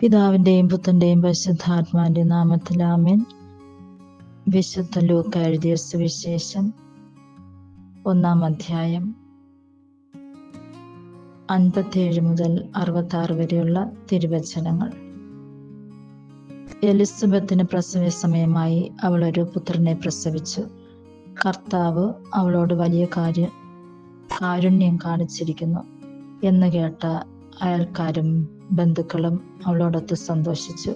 പിതാവിന്റെയും പുത്രന്റെയും പരിശുദ്ധാത്മാവിന്റെയും നാമത്തിൽ ആമേൻ. വിശുദ്ധ ലൂക്കാ എഴുതിയ സുവിശേഷം 1-ാം അധ്യായം 57 മുതൽ 66 വരെയുള്ള തിരുവചനങ്ങൾ. എലിസബത്തിന് പ്രസവ സമയമായി. അവൾ ഒരു പുത്രനെ പ്രസവിച്ചു. കർത്താവ് അവളോട് വലിയ കാരുണ്യം കാണിച്ചിരിക്കുന്നു എന്ന് കേട്ട അയൽക്കാരും ബന്ധുക്കളും അവളോടൊത്ത് സന്തോഷിച്ചു.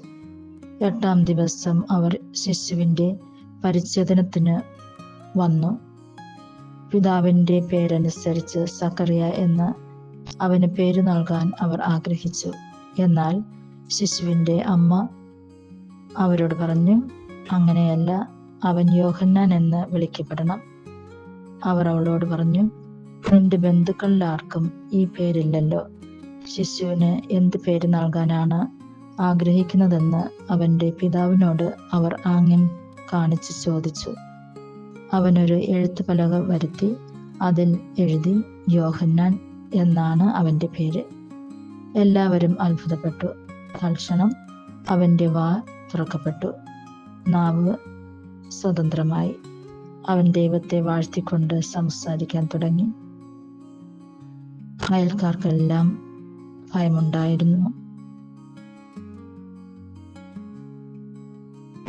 8-ാം ദിവസം അവർ ശിശുവിൻ്റെ പരിച്ഛേദനത്തിന് വന്നു. പിതാവിൻ്റെ പേരനുസരിച്ച് സക്കറിയ എന്ന് അവന് പേര് നൽകാൻ അവർ ആഗ്രഹിച്ചു. എന്നാൽ ശിശുവിൻ്റെ അമ്മ അവരോട് പറഞ്ഞു, അങ്ങനെയല്ല, അവൻ യോഹന്നാൻ എന്ന് വിളിക്കപ്പെടണം. അവർ അവളോട് പറഞ്ഞു, നിന്റെ ബന്ധുക്കളിൽ ആർക്കും ഈ പേരില്ലല്ലോ. ശിശുവിന് എന്ത് പേര് നൽകാനാണ് ആഗ്രഹിക്കുന്നതെന്ന് അവൻ്റെ പിതാവിനോട് അവർ ആംഗ്യം കാണിച്ച് ചോദിച്ചു. അവനൊരു എഴുത്തുപലക വരുത്തി അതിൽ എഴുതി, യോഹന്നാൻ എന്നാണ് അവൻ്റെ പേര്. എല്ലാവരും അത്ഭുതപ്പെട്ടു. തൽക്ഷണം അവൻ്റെ വാ തുറക്കപ്പെട്ടു, നാവ് സ്വതന്ത്രമായി. അവൻ ദൈവത്തെ വാഴ്ത്തിക്കൊണ്ട് സംസാരിക്കാൻ തുടങ്ങി. അയൽക്കാർക്കെല്ലാം ഭയമുണ്ടായിരുന്നു.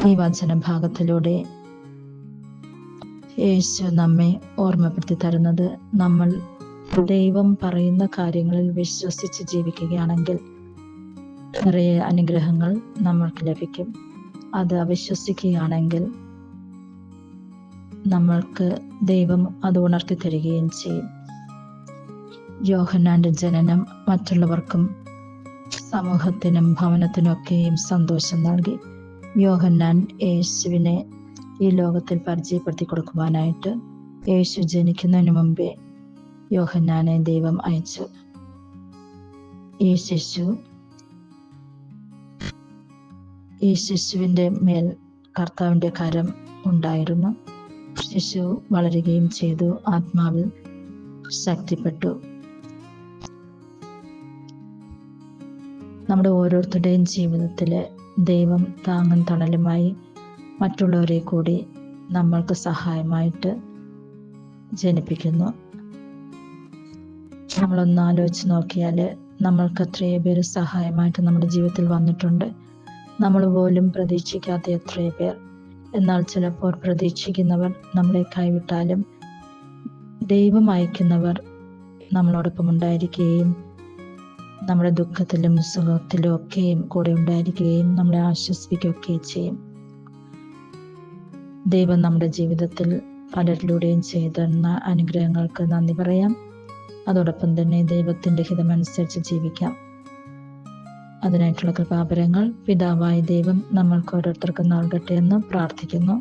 ഈ വചനഭാഗത്തിലൂടെ യേശു നമ്മെ ഓർമ്മപ്പെടുത്തി തരുന്നത്, നമ്മൾ ദൈവം പറയുന്ന കാര്യങ്ങളിൽ വിശ്വസിച്ച് ജീവിക്കുകയാണെങ്കിൽ നിറയെ അനുഗ്രഹങ്ങൾ നമ്മൾക്ക് ലഭിക്കും. അത് അവിശ്വസിക്കുകയാണെങ്കിൽ നമ്മൾക്ക് ദൈവം അത് ഉണർത്തി തരികയും ചെയ്യും. യോഹന്നാന്റെ ജനനം മറ്റുള്ളവർക്കും സമൂഹത്തിനും ഭവനത്തിനൊക്കെയും സന്തോഷം നൽകി. യോഹന്നാൻ യേശുവിനെ ഈ ലോകത്തിൽ പരിചയപ്പെടുത്തി കൊടുക്കുവാനായിട്ട് യേശു ജനിക്കുന്നതിന് മുമ്പേ യോഹന്നാനെ ദൈവം അയച്ചു. ഈ ശിശുവിൻ്റെ മേൽ കർത്താവിൻ്റെ കരം ഉണ്ടായിരുന്നു. ശിശു വളരുകയും ചെയ്തു, ആത്മാവിൽ ശക്തിപ്പെട്ടു. നമ്മുടെ ഓരോരുത്തരുടെയും ജീവിതത്തിൽ ദൈവം താങ്ങും തണലുമായി മറ്റുള്ളവരെ കൂടി നമ്മൾക്ക് സഹായമായിട്ട് ജനിപ്പിക്കുന്നു. നമ്മളൊന്ന് ആലോചിച്ച് നോക്കിയാൽ നമ്മൾക്ക് എത്രയോ പേര് സഹായമായിട്ട് നമ്മുടെ ജീവിതത്തിൽ വന്നിട്ടുണ്ട്. നമ്മൾ പോലും പ്രതീക്ഷിക്കാത്ത എത്രയോ പേർ. എന്നാൽ ചിലപ്പോൾ പ്രതീക്ഷിക്കുന്നവർ നമ്മളെ കൈവിട്ടാലും ദൈവം അയക്കുന്നവർ നമ്മളോടൊപ്പം ഉണ്ടായിരിക്കുകയും നമ്മുടെ ദുഃഖത്തിലും സുഖത്തിലും ഒക്കെയും കൂടെ ഉണ്ടായിരിക്കുകയും നമ്മളെ ആശ്വസിപ്പിക്കുകയൊക്കെ ചെയ്യും. ദൈവം നമ്മുടെ ജീവിതത്തിൽ പലരിലൂടെയും ചെയ്തെന്ന അനുഗ്രഹങ്ങൾക്ക് നന്ദി പറയാം. അതോടൊപ്പം തന്നെ ദൈവത്തിൻ്റെ ഹിതമനുസരിച്ച് ജീവിക്കാം. അതിനായിട്ടുള്ള കൃപാവരങ്ങൾ പിതാവായ ദൈവം നമ്മൾക്ക് ഓരോരുത്തർക്കും നൽകട്ടെ എന്ന് പ്രാർത്ഥിക്കുന്നു.